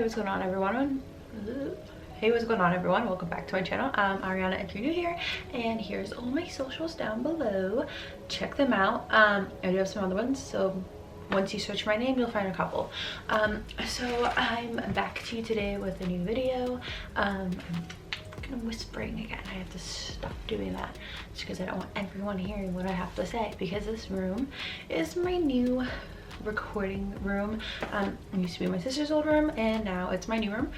Hey, what's going on everyone? Hey, what's going on everyone? Welcome back to my channel. I'm Ariana if you're new here, and here's all my socials down below. Check them out. I do have some other ones, so once you search my name, you'll find a couple. So I'm back to you today with a new video. I'm whispering again. I have to stop doing that just because I don't want everyone hearing what I have to say, because this room is my new recording room. It used to be my sister's old room and now it's my new room.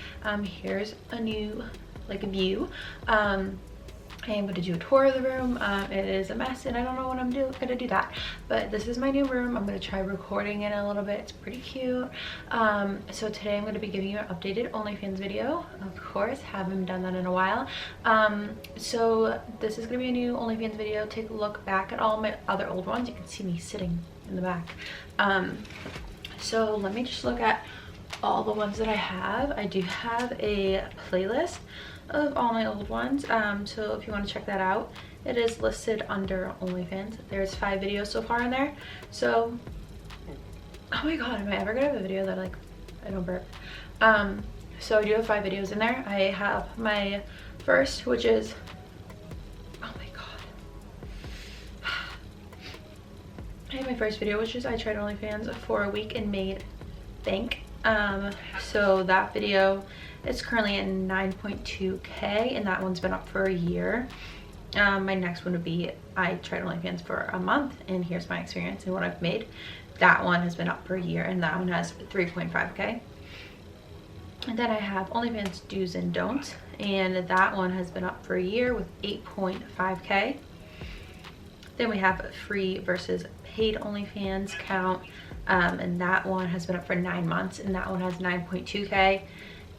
Here's a new view. I am going to do a tour of the room. It is a mess and I don't know when I'm gonna do that, but this is my new room. I'm going to try recording in a little bit. It's pretty cute. So today I'm going to be giving you an updated OnlyFans video. Of course, haven't done that in a while. So this is going to be a new OnlyFans video. Take a look back at all my other old ones. You can see me sitting in the back. So let me just look at all the ones that I have. I do have a playlist of all my old ones, so if you want to check that out, it is listed under OnlyFans. There's 5 videos so far in there. So oh my god, am I ever gonna have a video that I don't burp? So I do have 5 videos in there. I have my first, which is, oh my god, I have my first video, which is I tried OnlyFans for a week and made bank. So that video is currently at 9.2k and that one's been up for a year. My next one would be I tried OnlyFans for a month and here's my experience and what I've made. That one has been up for a year and that one has 3.5k. And then I have OnlyFans do's and don'ts, and that one has been up for a year with 8.5k. Then we have free versus paid OnlyFans count, and that one has been up for 9 months and that one has 9.2k.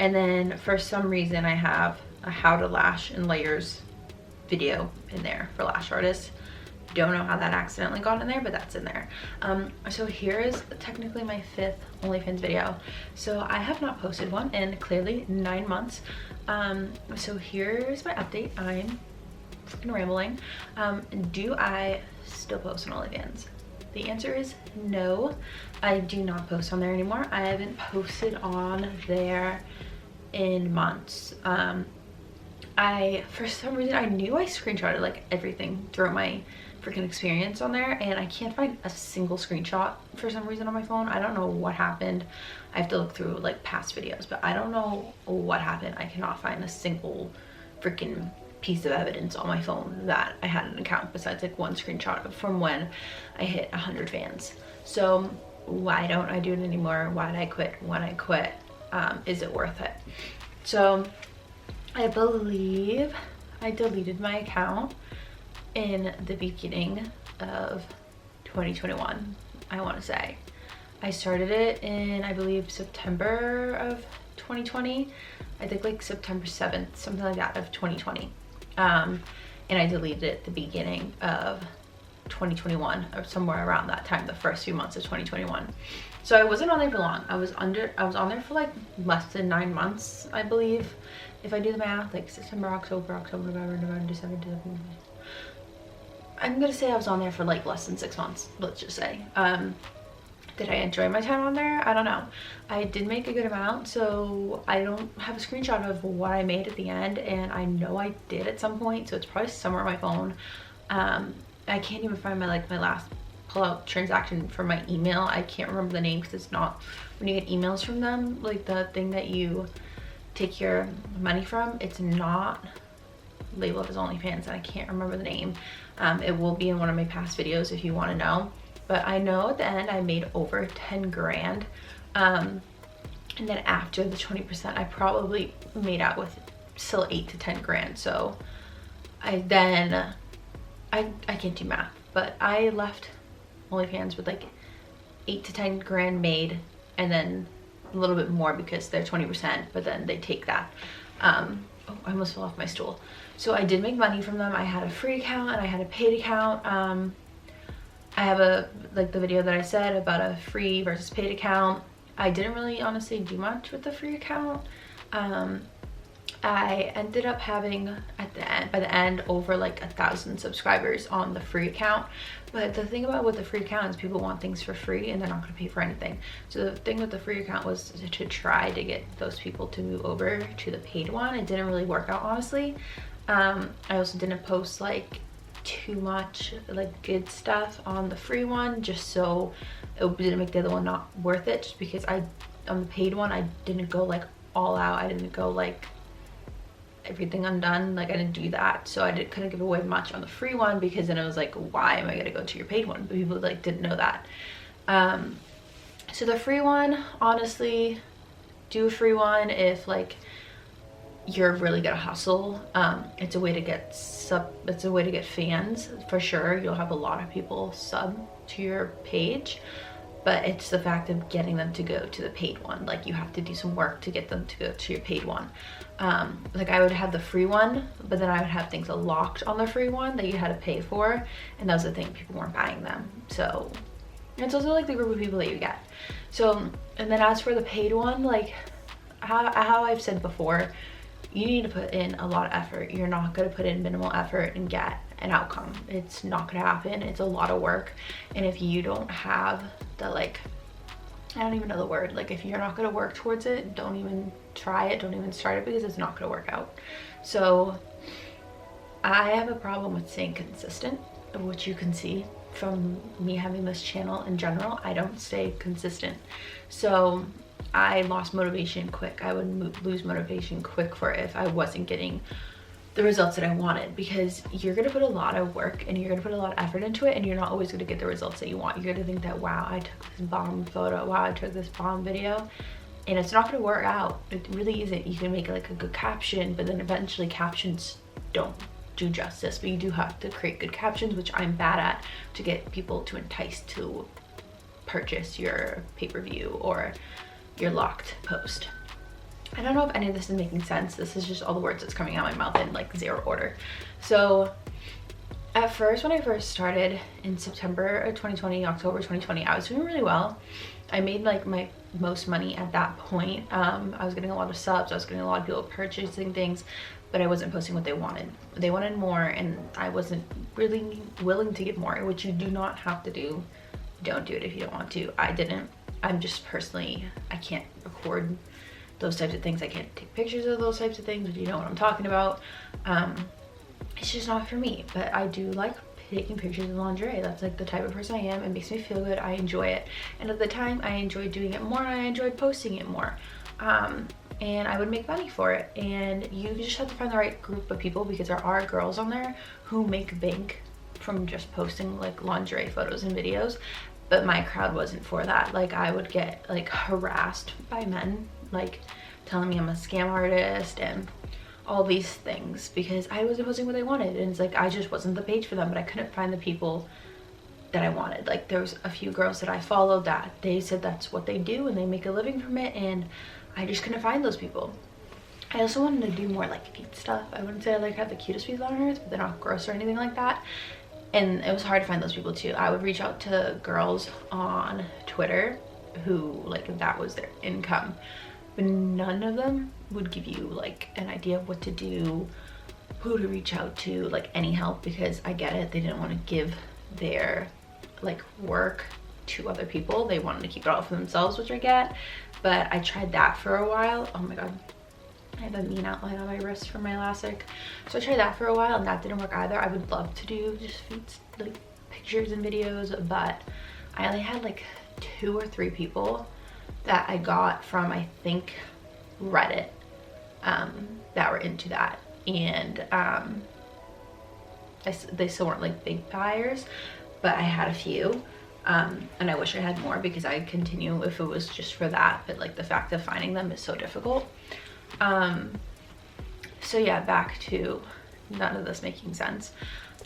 And then for some reason I have a how to lash in layers video in there for lash artists. Don't know how that accidentally got in there, but that's in there. So here is technically my 5th OnlyFans video. So I have not posted one in clearly 9 months. So here's my update. I'm freaking rambling. Do I still post on OnlyFans? The answer is no. I do not post on there anymore. I haven't posted on there in months. For some reason, I knew I screenshotted everything throughout my freaking experience on there, and I can't find a single screenshot for some reason on my phone. I don't know what happened. I have to look through past videos, but I don't know what happened. I cannot find a single freaking piece of evidence on my phone that I had an account besides one screenshot from when I hit 100 fans. So why don't I do it anymore? Why did I quit when I quit? Is it worth it? So I believe I deleted my account in the beginning of 2021. I want to say I started it in, I believe, September of 2020. I think September 7th, something like that, of 2020. And I deleted it at the beginning of 2021 or somewhere around that time, the first few months of 2021. So I wasn't on there for long. I was on there for less than 9 months, I believe, if I do the math. September, October, November, December. I'm gonna say I was on there for less than 6 months, let's just say. Did I enjoy my time on there? I don't know. I did make a good amount, so I don't have a screenshot of what I made at the end, and I know I did at some point, so it's probably somewhere on my phone. I can't even find my last pull-out transaction for my email. I can't remember the name because it's not, when you get emails from them, the thing that you take your money from, it's not labeled as OnlyFans, and I can't remember the name. It will be in one of my past videos if you want to know. But I know at the end I made over 10 grand. And then after the 20%, I probably made out with still 8 to 10 grand. So I can't do math, but I left OnlyFans with 8 to 10 grand made, and then a little bit more because they're 20%, but then they take that. Oh, I almost fell off my stool. So I did make money from them. I had a free account and I had a paid account. I have the video that I said about a free versus paid account. I didn't really honestly do much with the free account. I ended up having by the end over like 1,000 subscribers on the free account. But the thing about with the free account is people want things for free and they're not going to pay for anything. So the thing with the free account was to try to get those people to move over to the paid one. It didn't really work out, honestly. I also didn't post like too much like good stuff on the free one, just so it didn't make the other one not worth it, just because on the paid one I didn't go like all out. I didn't go like everything undone, like I didn't do that. So I couldn't give away much on the free one, because then it was like, why am I gonna go to your paid one? But people like didn't know that. So the free one, honestly, do a free one if like you're really gonna hustle. It's a way to get fans for sure. You'll have a lot of people sub to your page, but it's the fact of getting them to go to the paid one. Like you have to do some work to get them to go to your paid one. Like I would have the free one, but then I would have things locked on the free one that you had to pay for, and that was the thing, people weren't buying them. So it's also like the group of people that you get. So, and then as for the paid one, like how I've said before, you need to put in a lot of effort. You're not going to put in minimal effort and get an outcome. It's not going to happen. It's a lot of work. And if you don't have the, like, I don't even know the word, like if you're not going to work towards it, don't even try it, don't even start it, because it's not going to work out. So I have a problem with staying consistent, which you can see from me having this channel in general. I don't stay consistent. So I lost motivation quick. I would lose motivation quick for if I wasn't getting the results that I wanted, because you're gonna put a lot of work and you're gonna put a lot of effort into it, and you're not always gonna get the results that you want. You're gonna think that, wow, I took this bomb photo, wow, I took this bomb video, and it's not gonna work out. It really isn't. You can make like a good caption, but then eventually captions don't do justice. But you do have to create good captions, which I'm bad at, to get people to entice to purchase your pay-per-view or your locked post. I don't know if any of this is making sense. This is just all the words that's coming out of my mouth in like zero order. So at first, when I first started in September of 2020, October 2020, I was doing really well. I made like my most money at that point. I was getting a lot of subs, I was getting a lot of people purchasing things, but I wasn't posting what they wanted. They wanted more, and I wasn't really willing to give more, which you do not have to do. Don't do it if you don't want to. I didn't. I'm just personally, I can't record those types of things. I can't take pictures of those types of things, if you know what I'm talking about. It's just not for me, but I do like taking pictures of lingerie. That's like the type of person I am. It makes me feel good. I enjoy it. And at the time, I enjoyed doing it more, and I enjoyed posting it more. And I would make money for it. And you just have to find the right group of people, because there are girls on there who make bank from just posting like lingerie photos and videos. But my crowd wasn't for that. Like I would get like harassed by men, like telling me I'm a scam artist and all these things, because I wasn't posting what they wanted. And it's like, I just wasn't the page for them, but I couldn't find the people that I wanted. Like there was a few girls that I followed that they said that's what they do and they make a living from it, and I just couldn't find those people. I also wanted to do more like feet stuff. I wouldn't say I like have the cutest feet on earth, but they're not gross or anything like that. And it was hard to find those people too. I would reach out to girls on Twitter who like that was their income, but none of them would give you like an idea of what to do, who to reach out to, like any help, because I get it, they didn't want to give their like work to other people. They wanted to keep it all for themselves, which I get. But I tried that for a while. Oh my god, I have a mean outline on my wrist from my elastic. So I tried that for a while, and that didn't work either. I would love to do just feet, like pictures and videos, but I only had like 2 or 3 people that I got from, I think, Reddit, that were into that. And they still weren't like big buyers, but I had a few. And I wish I had more, because I'd continue if it was just for that, but like the fact of finding them is so difficult. So yeah, back to none of this making sense.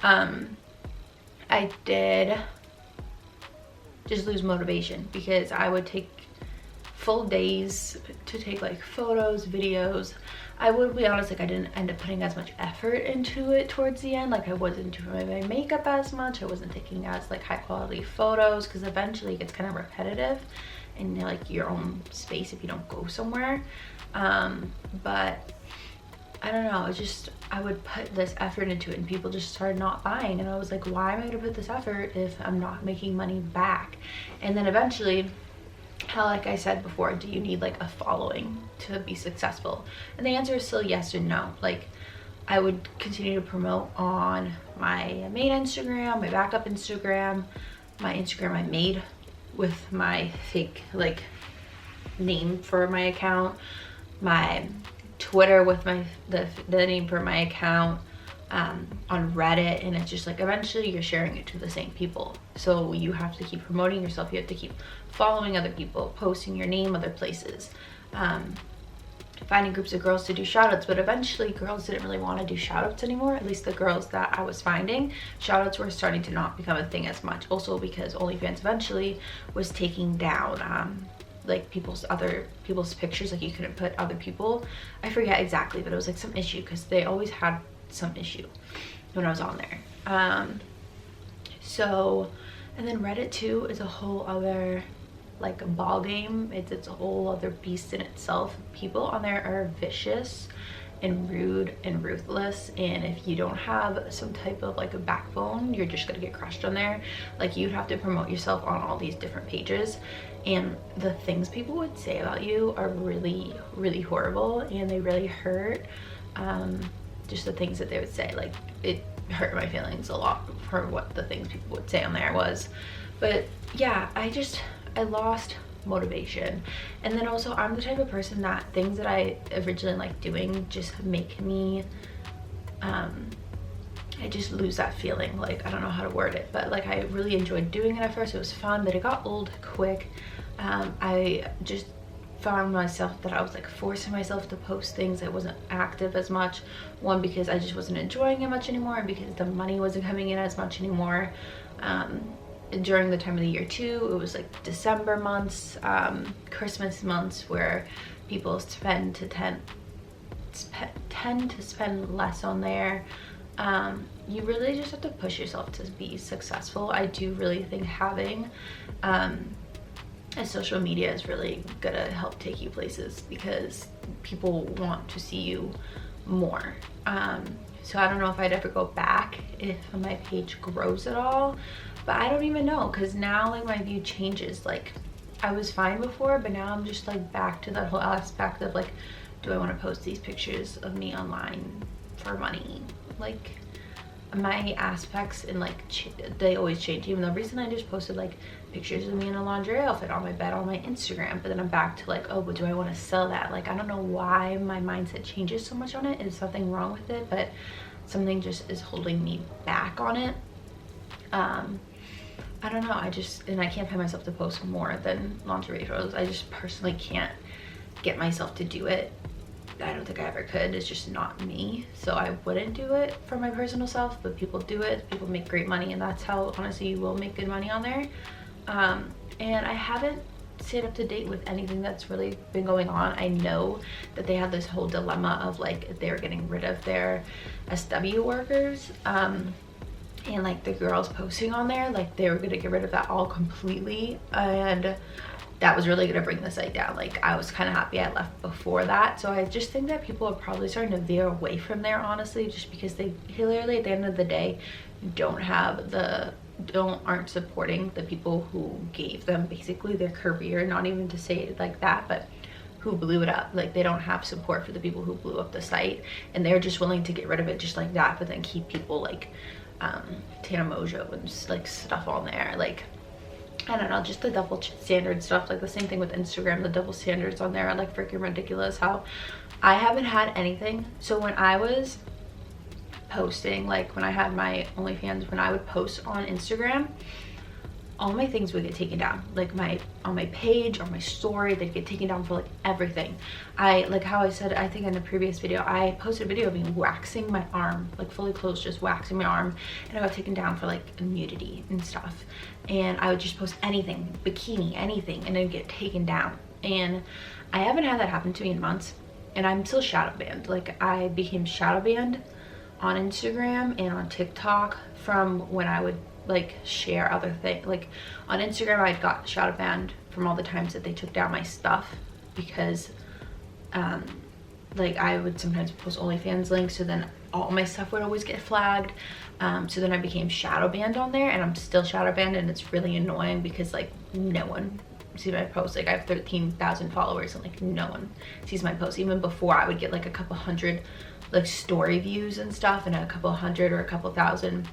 I did just lose motivation, because I would take full days to take like photos, videos. I would be honest, like I didn't end up putting as much effort into it towards the end. Like I wasn't doing my makeup as much. I wasn't taking as like high quality photos, because eventually it gets kind of repetitive in like your own space if you don't go somewhere. But I don't know, it's just, I would put this effort into it and people just started not buying, and I was like, why am I gonna put this effort if I'm not making money back? And then eventually, how, like I said before, do you need like a following to be successful? And the answer is still yes and no. Like, I would continue to promote on my main Instagram, my backup Instagram, my Instagram I made with my fake like name for my account, my Twitter with my the name for my account, on Reddit, and it's just like eventually you're sharing it to the same people. So you have to keep promoting yourself, you have to keep following other people, posting your name other places, finding groups of girls to do shoutouts. But eventually girls didn't really want to do shoutouts anymore, at least the girls that I was finding. Shoutouts were starting to not become a thing as much, also because OnlyFans eventually was taking down like people's pictures. Like, you couldn't put other people, I forget exactly, but it was like some issue because they always had some issue when I was on there. So, and then Reddit too is a whole other like ball game. It's a whole other beast in itself. People on there are vicious and rude and ruthless, and if you don't have some type of like a backbone, you're just gonna get crushed on there. Like, you'd have to promote yourself on all these different pages, and the things people would say about you are really, really horrible, and they really hurt. Just the things that they would say, like, it hurt my feelings a lot for what the things people would say on there was. But yeah, I lost motivation. And then also, I'm the type of person that things that I originally like doing just make me I just lose that feeling. Like, I don't know how to word it, but like, I really enjoyed doing it at first. It was fun, but it got old quick. I just found myself that I was like forcing myself to post things. I wasn't active as much, one because I just wasn't enjoying it much anymore, and because the money wasn't coming in as much anymore. During the time of the year too, it was like December months, Christmas months, where people tend to spend less on there. You really just have to push yourself to be successful. I do really think having social media is really gonna help take you places, because people want to see you more. So I don't know if I'd ever go back if my page grows at all, but I don't even know, because now like my view changes. Like, I was fine before, but now I'm just like back to that whole aspect of like, do I want to post these pictures of me online for money? Like, my aspects and like they always change. Even though recently I just posted like pictures of me in a lingerie outfit on my bed on my Instagram, but then I'm back to like, oh, but do I want to sell that? Like, I don't know why my mindset changes so much on it. Is something wrong with it? But something just is holding me back on it. I don't know, and I can't find myself to post more than lingerie photos. I just personally can't get myself to do it. I don't think I ever could. It's just not me. So I wouldn't do it for my personal self, but people do it. People make great money, and that's how, honestly, you will make good money on there. And I haven't stayed up to date with anything that's really been going on. I know that they had this whole dilemma of like, they were getting rid of their SW workers. And like the girls posting on there, like they were gonna get rid of that all completely, and that was really gonna bring the site down. Like, I was kind of happy I left before that. So I just think that people are probably starting to veer away from there, honestly, just because they clearly at the end of the day aren't supporting the people who gave them basically their career. Not even to say it like that, but who blew it up. Like, they don't have support for the people who blew up the site, and they're just willing to get rid of it just like that, but then keep people like Tana Mojo and just like stuff on there. Like, I don't know, just the double standard stuff. Like the same thing with Instagram, the double standards on there are like freaking ridiculous. How I haven't had anything. So when I was posting, like when I had my OnlyFans, when I would post on Instagram, all my things would get taken down. Like on my page or my story, they'd get taken down for like everything. Like how I said, I think in a previous video, I posted a video of me waxing my arm, like fully clothed, just waxing my arm, and I got taken down for like nudity and stuff. And I would just post anything, bikini, anything, and it'd get taken down. And I haven't had that happen to me in months, and I'm still shadow banned. Like, I became shadow banned on Instagram and on TikTok from when I would like share other things. Like on Instagram, I got shadow banned from all the times that they took down my stuff, because like I would sometimes post OnlyFans links, so then all my stuff would always get flagged. So then I became shadow banned on there, and I'm still shadow banned, and it's really annoying because like no one sees my posts. Like I have 13,000 followers and like no one sees my posts. Even before, I would get like a couple hundred like story views and stuff, and a couple hundred or a couple thousand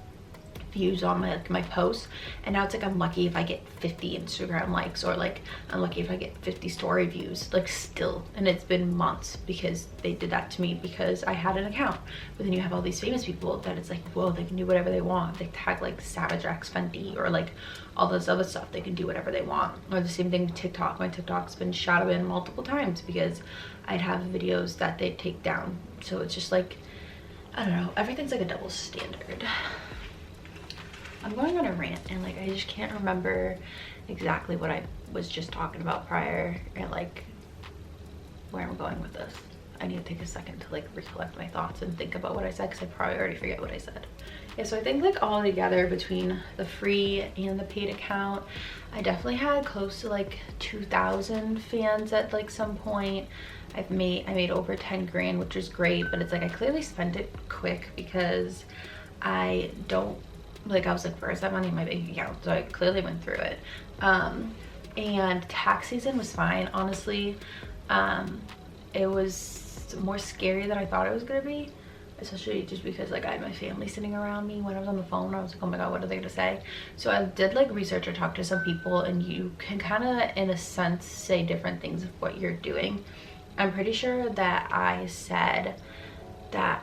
views on my like my posts, and now it's like I'm lucky if I get 50 Instagram likes, or like I'm lucky if I get 50 story views, like still. And it's been months because they did that to me because I had an account. But then you have all these famous people that it's like, whoa, they can do whatever they want. They tag like Savage X Fenty or like all this other stuff. They can do whatever they want. Or the same thing with TikTok. My TikTok's been shadow banned multiple times because I'd have videos that they'd take down. So it's just like, I don't know, everything's like a double standard. I'm going on a rant, and like I just can't remember exactly what I was just talking about prior, and like where I'm going with this. I need to take a second to like recollect my thoughts and think about what I said, because I probably already forget what I said. Yeah, so I think like all together between the free and the paid account, I definitely had close to like 2,000 fans at like some point. I made over 10 grand, which is great, but it's like I clearly spent it quick because I don't, like I was like, where's that money in my bank account? So I clearly went through it. And tax season was fine, honestly. It was more scary than I thought it was gonna be, especially just because like I had my family sitting around me when I was on the phone. I was like, oh my god, what are they gonna say? So I did like research or talk to some people, and you can kind of in a sense say different things of what you're doing. I'm pretty sure that I said that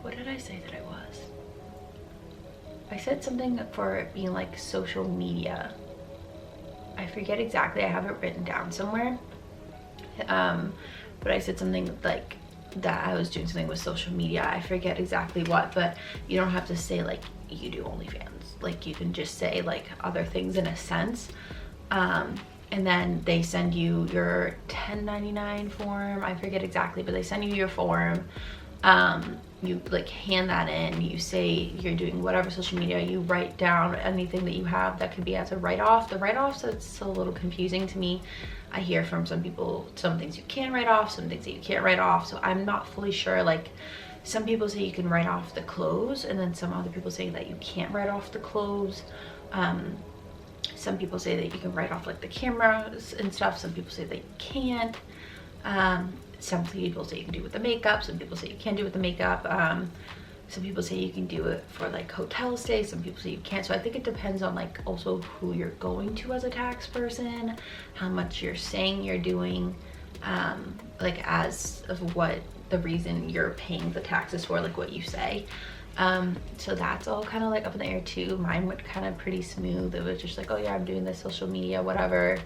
what did I say that I was? I said something for it being like social media. I forget exactly, I have it written down somewhere. But I said something like that I was doing something with social media. I forget exactly what, but you don't have to say like you do OnlyFans. Like you can just say like other things in a sense. And then they send you your 1099 form. I forget exactly, but they send you your form. You like hand that in, you say you're doing whatever social media, you write down anything that you have that could be as a write-off. The write-offs, it's a little confusing to me. I hear from some people some things you can write off, some things that you can't write off, so I'm not fully sure. Like some people say you can write off the clothes, and then some other people say that you can't write off the clothes. Some people say that you can write off like the cameras and stuff, some people say that you can't. Some people say you can do it with the makeup, some people say you can't do it with the makeup. Some people say you can do it for like hotel stays, some people say you can't. So I think it depends on like also who you're going to as a tax person, how much you're saying you're doing, like as of what the reason you're paying the taxes for, like what you say. So that's all kind of like up in the air too. Mine went kind of pretty smooth. It was just like, oh yeah, I'm doing this social media, whatever.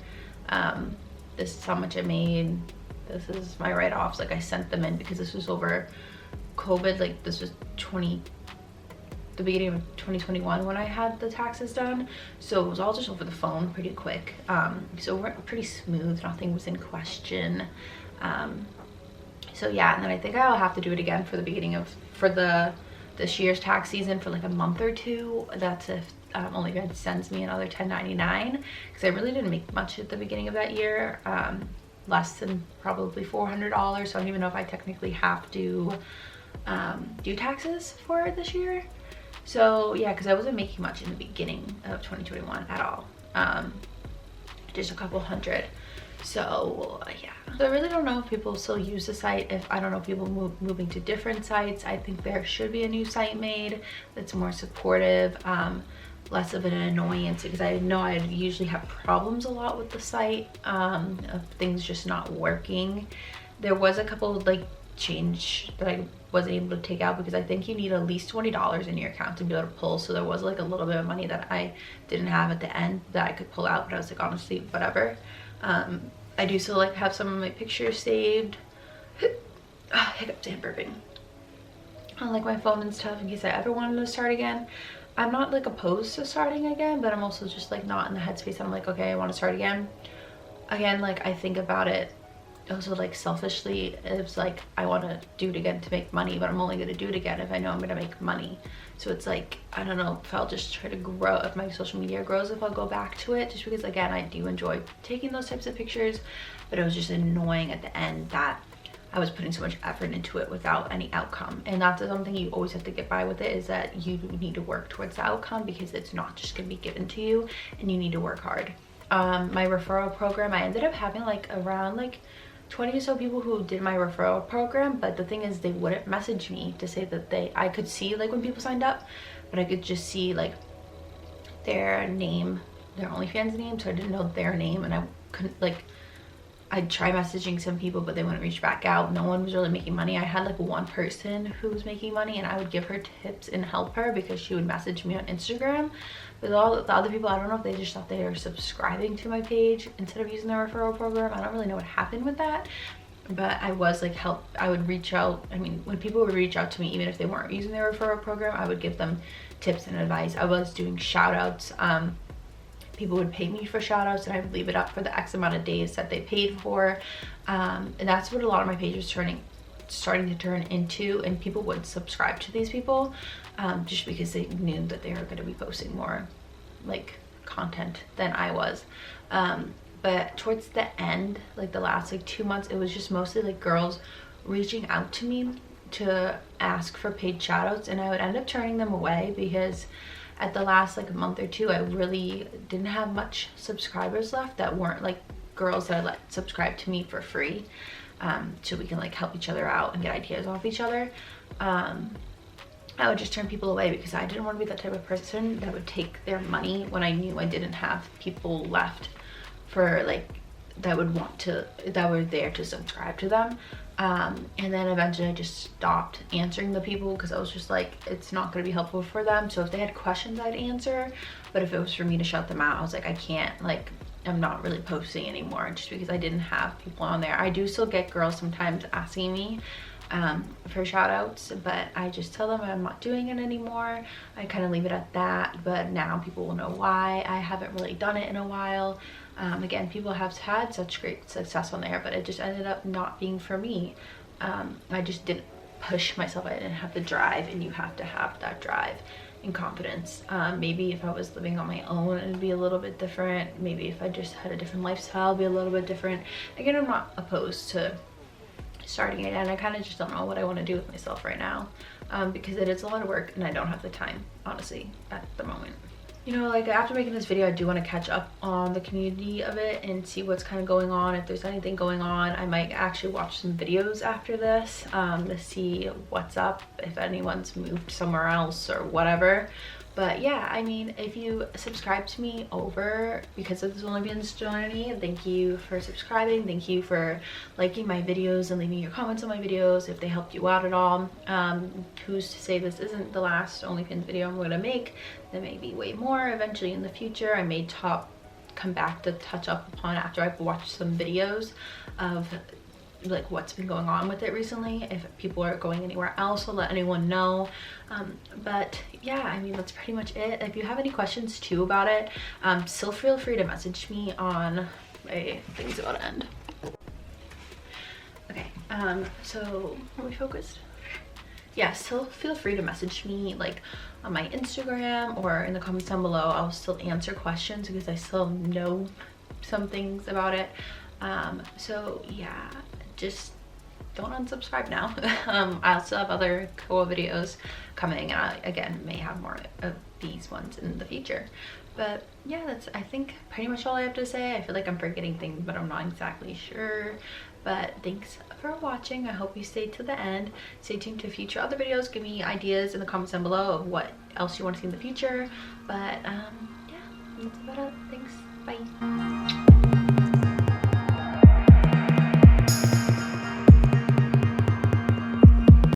This is how much I made. This is my write-offs. Like I sent them in because this was over COVID. Like this was the beginning of 2021 when I had the taxes done. So it was all just over the phone pretty quick. So we're pretty smooth. Nothing was in question. So yeah, and then I think I'll have to do it again for the beginning of, this year's tax season for like a month or two. That's if OnlyFans sends me another 1099, because I really didn't make much at the beginning of that year. Less than probably $400, so I don't even know if I technically have to do taxes for it this year. So yeah, because I wasn't making much in the beginning of 2021 at all. Just a couple hundred. So yeah, so I really don't know if people still use the site. If I don't know if people moving to different sites. I think there should be a new site made that's more supportive, less of an annoyance, because I know I usually have problems a lot with the site, of things just not working. There was a couple of like change that I wasn't able to take out, because I think you need at least $20 in your account to be able to pull. So there was like a little bit of money that I didn't have at the end that I could pull out, but I was like, honestly, whatever. I do still like have some of my pictures saved. Hiccups and burping on like my phone and stuff, in case I ever wanted to start again. I'm not like opposed to starting again, but I'm also just like not in the headspace. I'm like, okay, I want to start again. Like I think about it also like selfishly. It's like I want to do it again to make money, but I'm only going to do it again if I know I'm going to make money. So it's like, I don't know if I'll just try to grow, if my social media grows, if I'll go back to it, just because again, I do enjoy taking those types of pictures, but it was just annoying at the end that I was putting so much effort into it without any outcome. And that's something you always have to get by with it, is that you need to work towards the outcome, because it's not just going to be given to you, and you need to work hard. My referral program, I ended up having like around like 20 or so people who did my referral program, but the thing is they wouldn't message me to say that I could see like when people signed up, but I could just see like their name, their OnlyFans name, so I didn't know their name, and I couldn't like, I'd try messaging some people but they wouldn't reach back out. No one was really making money. I had like one person who was making money, and I would give her tips and help her because she would message me on Instagram. But all the other people, I don't know if they just thought they were subscribing to my page instead of using the referral program. I don't really know what happened with that, but I was like I would reach out. I mean, when people would reach out to me, even if they weren't using their referral program, I would give them tips and advice. I was doing shout outs. People would pay me for shout outs, and I would leave it up for the X amount of days that they paid for. And that's what a lot of my page was starting to turn into, and people would subscribe to these people just because they knew that they were going to be posting more like content than I was. But towards the end, like the last like 2 months, it was just mostly like girls reaching out to me to ask for paid shout outs, and I would end up turning them away because at the last like month or two, I really didn't have much subscribers left that weren't like girls that I let subscribe to me for free, so we can like help each other out and get ideas off each other. I would just turn people away because I didn't want to be that type of person that would take their money when I knew I didn't have people left for like that were there to subscribe to them. And then eventually I just stopped answering the people because I was just like, it's not going to be helpful for them. So if they had questions, I'd answer, but if it was for me to shut them out, I was like, I can't, like, I'm not really posting anymore just because I didn't have people on there. I do still get girls sometimes asking me for shout outs, but I just tell them I'm not doing it anymore. I kind of leave it at that, but now people will know why. I haven't really done it in a while. Again, people have had such great success on there, but it just ended up not being for me. I just didn't push myself. I didn't have the drive, and you have to have that drive and confidence. Maybe if I was living on my own, it'd be a little bit different. Maybe if I just had a different lifestyle, it'd be a little bit different. Again, I'm not opposed to starting again. I kind of just don't know what I want to do with myself right now, because it is a lot of work and I don't have the time, honestly, at the moment. You know, like after making this video, I do want to catch up on the community of it and see what's kind of going on. If there's anything going on, I might actually watch some videos after this to see what's up, if anyone's moved somewhere else or whatever. But yeah, I mean, if you subscribe to me over because of this OnlyFans journey, thank you for subscribing. Thank you for liking my videos and leaving your comments on my videos if they helped you out at all. Who's to say this isn't the last OnlyFans video I'm going to make? There may be way more eventually in the future. I may come back to touch up upon after I've watched some videos of like what's been going on with it recently. If people are going anywhere else, I'll let anyone know. But yeah, I mean, that's pretty much it. If you have any questions too about it, still feel free to message me on my things about to end. Okay, so are we focused? Yeah, still feel free to message me like on my Instagram or in the comments down below. I'll still answer questions because I still know some things about it. So yeah, just don't unsubscribe now. I'll still have other cool videos coming, and I again may have more of these ones in the future. But yeah, that's I think pretty much all I have to say. I feel like I'm forgetting things, but I'm not exactly sure. But thanks for watching. I hope you stayed to the end. Stay tuned to future other videos. Give me ideas in the comments down below of what else you want to see in the future. But yeah, that's about it. Thanks. Bye.